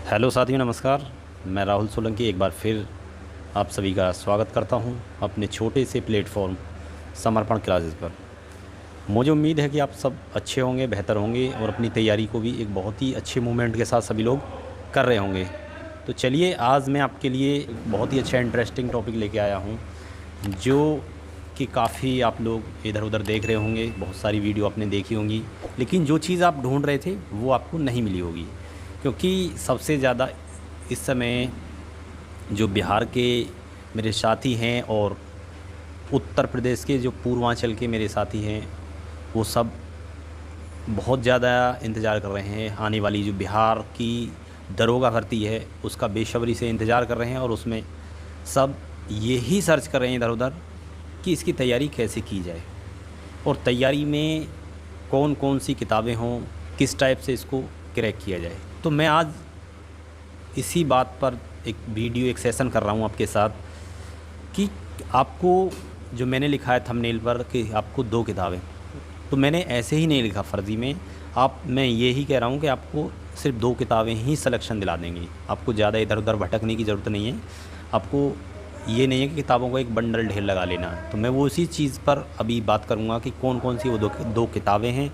Hello साथियों, नमस्कार। मैं राहुल सोलंकी एक बार फिर आप सभी का स्वागत करता हूं अपने छोटे से प्लेटफॉर्म समर्पण क्लासेस पर। मुझे उम्मीद है कि आप सब अच्छे होंगे, बेहतर होंगे और अपनी तैयारी को भी एक बहुत ही अच्छे मूवमेंट के साथ सभी लोग कर रहे होंगे। तो चलिए, आज मैं आपके लिए एक बहुत ही अच्छा इंटरेस्टिंग टॉपिक लेके आया हूं, जो कि काफ़ी आप लोग इधर उधर देख रहे होंगे, बहुत सारी वीडियो आपने देखी होंगी, लेकिन जो चीज़ आप ढूंढ रहे थे वो आपको नहीं मिली होगी। क्योंकि सबसे ज़्यादा इस समय जो बिहार के मेरे साथी हैं और उत्तर प्रदेश के जो पूर्वांचल के मेरे साथी हैं, वो सब बहुत ज़्यादा इंतज़ार कर रहे हैं। आने वाली जो बिहार की दरोगा भर्ती है उसका बेसब्री से इंतज़ार कर रहे हैं, और उसमें सब यही सर्च कर रहे हैं इधर उधर कि इसकी तैयारी कैसे की जाए और तैयारी में कौन कौन सी किताबें हों, किस टाइप से इसको क्रैक किया जाए। तो मैं आज इसी बात पर एक सेशन कर रहा हूँ आपके साथ कि आपको, जो मैंने लिखा है थंबनेल पर कि आपको 2 किताबें, तो मैंने ऐसे ही नहीं लिखा फ़र्ज़ी में। मैं यही कह रहा हूँ कि आपको सिर्फ 2 किताबें ही सिलेक्शन दिला देंगी। आपको ज़्यादा इधर उधर भटकने की ज़रूरत नहीं है। आपको ये नहीं है कि किताबों का एक बंडल ढेर लगा लेना है। तो मैं वो उसी चीज़ पर अभी बात करूँगा कि कौन कौन सी वो दो किताबें हैं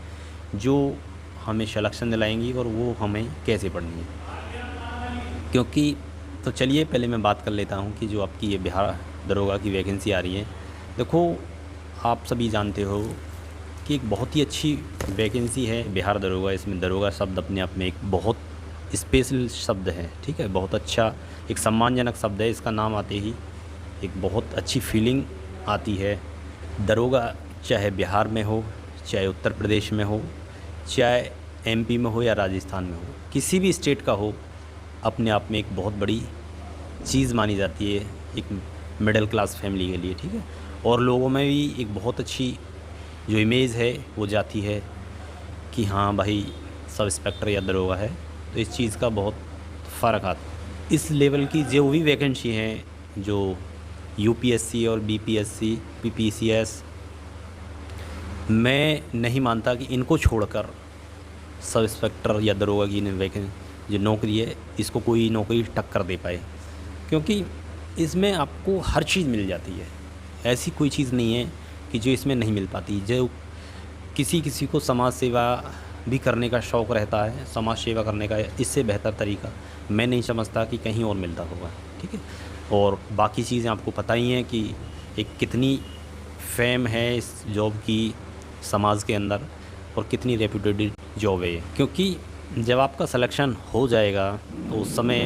जो हमें सिलेक्शन दिलाएंगी और वो हमें कैसे पढ़नी है। क्योंकि तो चलिए, पहले मैं बात कर लेता हूँ कि जो आपकी ये बिहार दरोगा की वैकेंसी आ रही है। देखो, आप सभी जानते हो कि एक बहुत ही अच्छी वैकेंसी है बिहार दरोगा। इसमें दरोगा शब्द अपने आप में एक बहुत स्पेशल शब्द है, ठीक है, बहुत अच्छा, एक सम्मानजनक शब्द है। इसका नाम आते ही एक बहुत अच्छी फीलिंग आती है। दरोगा चाहे बिहार में हो, चाहे उत्तर प्रदेश में हो, चाहे एमपी में हो या राजस्थान में हो, किसी भी स्टेट का हो, अपने आप में एक बहुत बड़ी चीज़ मानी जाती है एक मिडिल क्लास फैमिली के लिए, ठीक है। और लोगों में भी एक बहुत अच्छी जो इमेज है वो जाती है कि हाँ भाई, सब इंस्पेक्टर या दरोगा है। तो इस चीज़ का बहुत फ़र्क आता है। इस लेवल की जो भी वैकेंसी हैं, जो यूपीएससी और बीपीएससी, पीपीसीएस, मैं नहीं मानता कि इनको छोड़कर सब इंस्पेक्टर या दरोगा की जो नौकरी है, इसको कोई नौकरी टक्कर दे पाए। क्योंकि इसमें आपको हर चीज़ मिल जाती है। ऐसी कोई चीज़ नहीं है कि जो इसमें नहीं मिल पाती। जो किसी किसी को समाज सेवा भी करने का शौक़ रहता है, समाज सेवा करने का, इससे बेहतर तरीका मैं नहीं समझता कि कहीं और मिलता होगा, ठीक है। और बाकी चीज़ें आपको पता ही हैं कि एक कितनी फेम है इस जॉब की समाज के अंदर, और कितनी रेप्यूटेड जॉब है ये। क्योंकि जब आपका सिलेक्शन हो जाएगा तो उस समय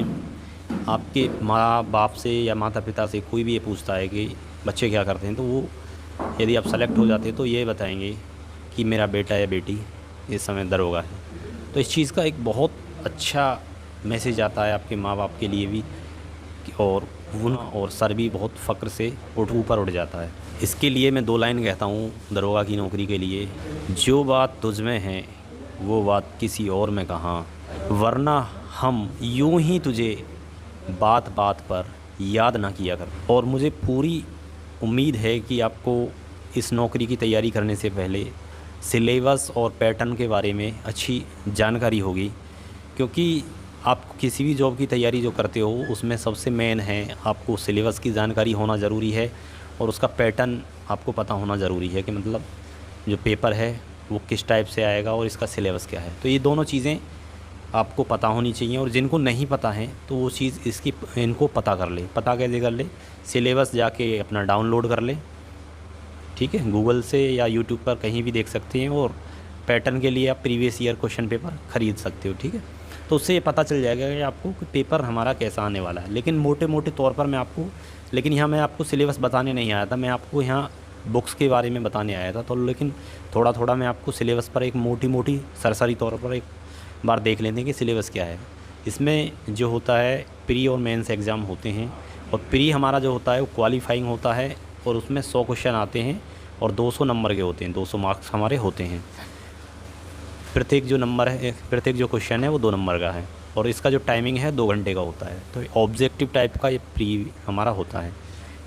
आपके माँ बाप से या माता पिता से कोई भी ये पूछता है कि बच्चे क्या करते हैं, तो वो, यदि आप सेलेक्ट हो जाते हैं तो ये बताएंगे कि मेरा बेटा या बेटी इस समय दरोगा है। तो इस चीज़ का एक बहुत अच्छा मैसेज आता है आपके माँ बाप के लिए भी, और और सर भी बहुत फ़ख्र से ऊपर उठ जाता है। इसके लिए मैं 2 लाइन कहता हूँ दरोगा की नौकरी के लिए: जो बात तुझ में है वो बात किसी और में कहाँ, वरना हम यूं ही तुझे बात बात पर याद ना किया कर। और मुझे पूरी उम्मीद है कि आपको इस नौकरी की तैयारी करने से पहले सिलेबस और पैटर्न के बारे में अच्छी जानकारी होगी। क्योंकि आप किसी भी जॉब की तैयारी जो करते हो, उसमें सबसे मेन है आपको सिलेबस की जानकारी होना ज़रूरी है, और उसका पैटर्न आपको पता होना ज़रूरी है कि मतलब जो पेपर है वो किस टाइप से आएगा और इसका सिलेबस क्या है। तो ये दोनों चीज़ें आपको पता होनी चाहिए। और जिनको नहीं पता है तो वो चीज़ इनको पता कर ले। पता कैसे कर ले? सिलेबस जाके अपना डाउनलोड कर ले, ठीक है, गूगल से या यूट्यूब पर कहीं भी देख सकते हैं। और पैटर्न के लिए आप प्रीवियस ईयर क्वेश्चन पेपर ख़रीद सकते हो, ठीक है। तो उससे ये पता चल जाएगा कि आपको कि पेपर हमारा कैसा आने वाला है। लेकिन मोटे मोटे तौर पर यहाँ मैं आपको सिलेबस बताने नहीं आया था, मैं आपको यहाँ बुक्स के बारे में बताने आया था। तो लेकिन थोड़ा थोड़ा मैं आपको सिलेबस पर एक मोटी सरसरी तौर पर एक बार देख लेते हैं कि सिलेबस क्या है। इसमें जो होता है, प्री और मेंस एग्ज़ाम होते हैं। और प्री हमारा जो होता है वो क्वालिफाइंग होता है, और उसमें 100 क्वेश्चन आते हैं और 200 नंबर के होते हैं, 200 मार्क्स हमारे होते हैं। प्रत्येक जो क्वेश्चन है वो 2 नंबर का है, और इसका जो टाइमिंग है 2 घंटे का होता है। तो ऑब्जेक्टिव टाइप का ये प्री हमारा होता है,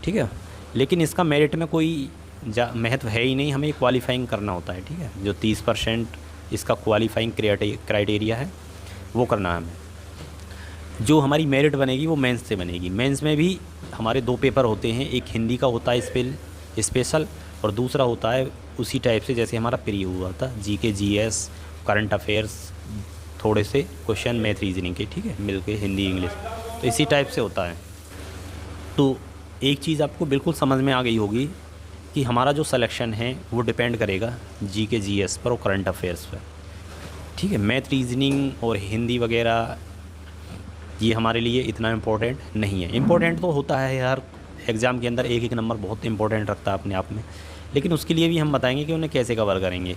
ठीक है। लेकिन इसका मेरिट में कोई महत्व है ही नहीं, हमें क्वालिफाइंग करना होता है, ठीक है। जो 30% इसका क्वालिफाइंग क्राइटेरिया है वो करना है हमें। जो हमारी मेरिट बनेगी वो मेंस से बनेगी। मेंस में भी हमारे 2 पेपर होते हैं, एक हिंदी का होता है स्पेशल, और दूसरा होता है उसी टाइप से जैसे हमारा प्री हुआ था, जीके जीएस करंट अफेयर्स, थोड़े से क्वेश्चन मैथ रीजनिंग के, ठीक है, मिलके हिंदी इंग्लिश, तो इसी टाइप से होता है। तो एक चीज़ आपको बिल्कुल समझ में आ गई होगी कि हमारा जो सिलेक्शन है वो डिपेंड करेगा जीके जीएस पर और करंट अफेयर्स पर, ठीक है। मैथ रीजनिंग और हिंदी वगैरह ये हमारे लिए इतना इम्पोर्टेंट नहीं है। इम्पोर्टेंट तो होता है यार, एग्ज़ाम के अंदर एक एक नंबर बहुत इंपॉर्टेंट रखता है अपने आप में, लेकिन उसके लिए भी हम बताएंगे कि उन्हें कैसे कवर करेंगे।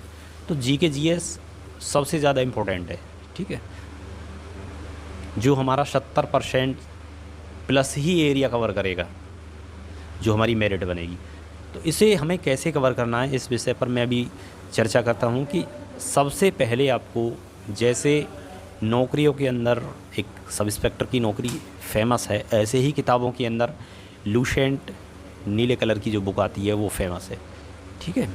तो जीके जीएस सबसे ज़्यादा इम्पोर्टेंट है, ठीक है, जो हमारा 70% प्लस ही एरिया कवर करेगा, जो हमारी मेरिट बनेगी। तो इसे हमें कैसे कवर करना है, इस विषय पर मैं अभी चर्चा करता हूँ कि सबसे पहले आपको, जैसे नौकरियों के अंदर एक सब इंस्पेक्टर की नौकरी फेमस है, ऐसे ही किताबों के अंदर लूसेंट नीले कलर की जो बुक आती है वो फेमस है, ठीक है।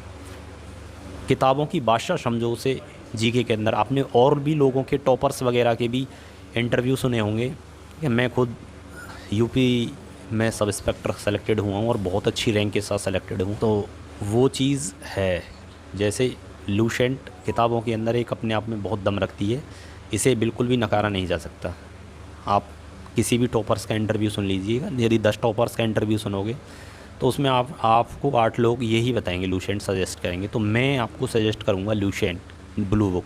किताबों की भाषा समझो से जीके के अंदर आपने और भी लोगों के टॉपर्स वगैरह के भी इंटरव्यू सुने होंगे, ठीक है। मैं खुद यूपी में सब इंस्पेक्टर सेलेक्टेड हुआ हूँ और बहुत अच्छी रैंक के साथ सेलेक्टेड हूँ। तो वो चीज़ है, जैसे लूसेंट किताबों के अंदर एक अपने आप में बहुत दम रखती है, इसे बिल्कुल भी नकारा नहीं जा सकता। आप किसी भी टॉपर्स का इंटरव्यू सुन लीजिएगा, यदि 10 टॉपर्स का इंटरव्यू सुनोगे तो उसमें आपको 8 लोग यही बताएंगे, लूसेंट सजेस्ट करेंगे। तो मैं आपको सजेस्ट करूँगा लूसेंट ब्लू बुक।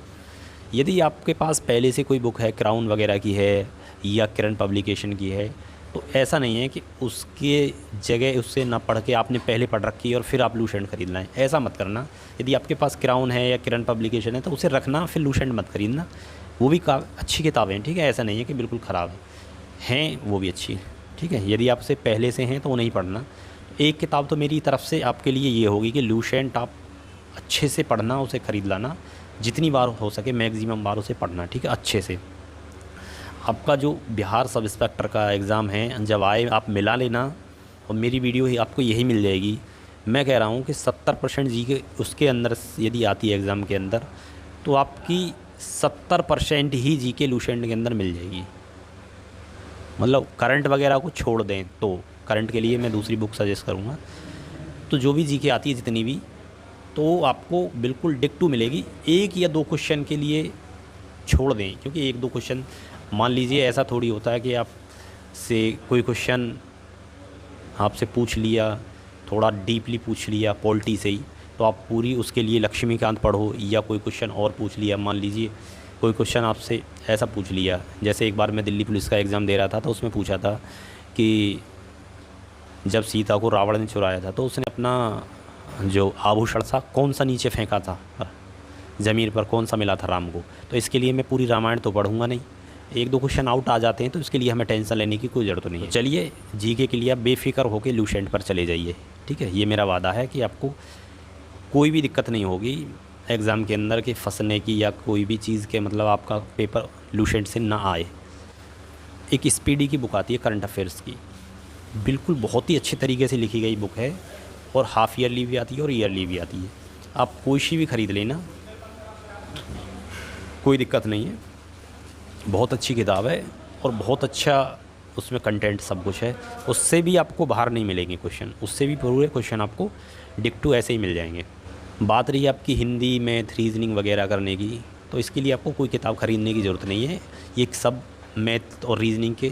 यदि आपके पास पहले से कोई बुक है, क्राउन वगैरह की है या किरण पब्लिकेशन की है, तो ऐसा नहीं है कि उसके जगह उससे ना पढ़ के आपने पहले पढ़ रखी है और फिर आप लूसेंट खरीदना है, ऐसा मत करना। यदि आपके पास क्राउन है या किरण पब्लिकेशन है तो उसे रखना, फिर लूसेंट मत खरीदना। वो भी अच्छी किताबें हैं, ठीक है, ऐसा नहीं है कि बिल्कुल ख़राब हैं, वो भी अच्छी, ठीक है। यदि आपसे पहले से हैं तो वो नहीं पढ़ना। एक किताब तो मेरी तरफ से आपके लिए ये होगी कि लूसेंट आप अच्छे से पढ़ना, उसे ख़रीद लाना, जितनी बार हो सके मैक्सिमम बार उसे पढ़ना, ठीक है, अच्छे से। आपका जो बिहार सब इंस्पेक्टर का एग्ज़ाम है, जब आए आप मिला लेना, और मेरी वीडियो ही आपको यही मिल जाएगी। मैं कह रहा हूँ कि 70% जीके उसके अंदर यदि आती है एग्ज़ाम के अंदर, तो आपकी 70% ही जीके लूसेंट के अंदर मिल जाएगी। मतलब करंट वगैरह को छोड़ दें तो, करंट के लिए मैं दूसरी बुक सजेस्ट करूँगा। तो जो भी जीके आती है जितनी भी, तो आपको बिल्कुल डिक्टू मिलेगी। 1 या 2 क्वेश्चन के लिए छोड़ दें, क्योंकि 1-2 क्वेश्चन, मान लीजिए ऐसा थोड़ी होता है कि आप से कोई क्वेश्चन आपसे पूछ लिया, थोड़ा डीपली पूछ लिया पॉलिटी से ही, तो आप पूरी उसके लिए लक्ष्मीकांत पढ़ो, या कोई क्वेश्चन और पूछ लिया। मान लीजिए कोई क्वेश्चन आपसे ऐसा पूछ लिया, जैसे एक बार मैं दिल्ली पुलिस का एग्ज़ाम दे रहा था, तो उसमें पूछा था कि जब सीता को रावण ने चुराया था तो उसने अपना जो आभूषण था कौन सा नीचे फेंका था ज़मीन पर, कौन सा मिला था राम को। तो इसके लिए मैं पूरी रामायण तो पढ़ूंगा नहीं, 1-2 क्वेश्चन आउट आ जाते हैं, तो इसके लिए हमें टेंशन लेने की कोई ज़रूरत नहीं है। चलिए जीके के लिए आप बेफिक्र होकर लूसेंट पर चले जाइए, ठीक है। ये मेरा वादा है कि आपको कोई भी दिक्कत नहीं होगी एग्ज़ाम के अंदर के फंसने की, या कोई भी चीज़ के, मतलब आपका पेपर लूसेंट से ना आए। एक स्पीडी की बुक आती है करंट अफेयर्स की, बिल्कुल बहुत ही अच्छे तरीके से लिखी गई बुक है, और हाफ़ ईयरली भी आती है और ईयरली भी आती है। आप कोई सी भी ख़रीद लेना, कोई दिक्कत नहीं है। बहुत अच्छी किताब है और बहुत अच्छा उसमें कंटेंट सब कुछ है। उससे भी आपको बाहर नहीं मिलेंगे क्वेश्चन, उससे भी पूरे क्वेश्चन आपको डिक्टू ऐसे ही मिल जाएंगे। बात रही आपकी हिंदी मैथ रीजनिंग वगैरह करने की, तो इसके लिए आपको कोई किताब ख़रीदने की ज़रूरत नहीं है। ये सब मैथ और रीजनिंग के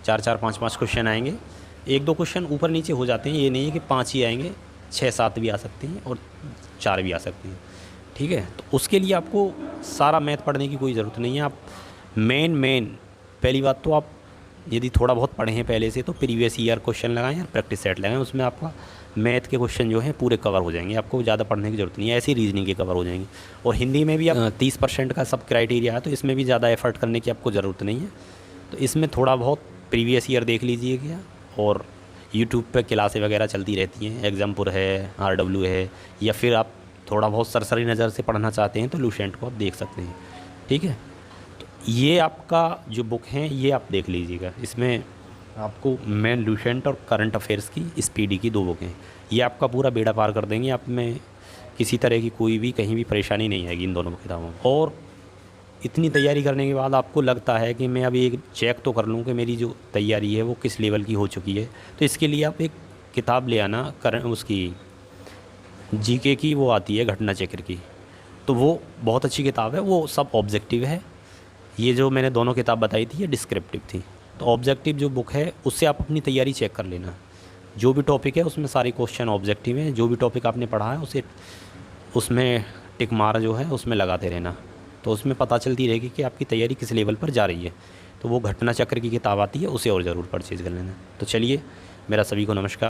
4-4 5-5 क्वेश्चन आएंगे, 1-2 क्वेश्चन ऊपर नीचे हो जाते हैं, ये नहीं है कि 5 ही आएंगे, 6-7 भी आ सकते हैं और 4 भी आ सकते हैं, ठीक है। तो उसके लिए आपको सारा मैथ पढ़ने की कोई ज़रूरत नहीं है। आप मेन पहली बात तो आप यदि थोड़ा बहुत पढ़े हैं पहले से, तो प्रीवियस ईयर क्वेश्चन लगाएं या प्रैक्टिस सेट लगाएं, उसमें आपका मैथ के क्वेश्चन जो हैं पूरे कवर हो जाएंगे, आपको ज़्यादा पढ़ने की ज़रूरत नहीं है। ऐसी रीजनिंग के कवर हो जाएंगे। और हिंदी में भी आप 30% का सब क्राइटेरिया है, तो इसमें भी ज़्यादा एफर्ट करने की आपको ज़रूरत नहीं है। तो इसमें थोड़ा बहुत प्रीवियस ईयर देख लीजिएगा, और यूट्यूब पे क्लासें वगैरह चलती रहती हैं, एग्जामपुर है, RW है, या फिर आप थोड़ा बहुत सरसरी नज़र से पढ़ना चाहते हैं तो लूसेंट को आप देख सकते हैं, ठीक है। तो ये आपका जो बुक है ये आप देख लीजिएगा, इसमें आपको मेन लूसेंट और करंट अफेयर्स की स्पीडी की 2 बुकें हैं, ये आपका पूरा बेड़ा पार कर देंगे। आप में किसी तरह की कोई भी कहीं भी परेशानी नहीं आएगी इन दोनों किताबों में। और इतनी तैयारी करने के बाद आपको लगता है कि मैं अभी एक चेक तो कर लूँ कि मेरी जो तैयारी है वो किस लेवल की हो चुकी है, तो इसके लिए आप एक किताब ले आना, कर उसकी जीके की वो आती है घटना चक्र की, तो वो बहुत अच्छी किताब है, वो सब ऑब्जेक्टिव है। ये जो मैंने दोनों किताब बताई थी ये डिस्क्रिप्टिव थी। तो ऑब्जेक्टिव जो बुक है उससे आप अपनी तैयारी चेक कर लेना, जो भी टॉपिक है उसमें सारे क्वेश्चन ऑब्जेक्टिव हैं, जो भी टॉपिक आपने पढ़ा है उसे उसमें टिक मार जो है उसमें लगाते रहना, तो उसमें पता चलती रहेगी कि आपकी तैयारी किस लेवल पर जा रही है। तो वो घटना चक्र की किताब आती है, उसे और ज़रूर परचेज़ कर लेना। तो चलिए, मेरा सभी को नमस्कार।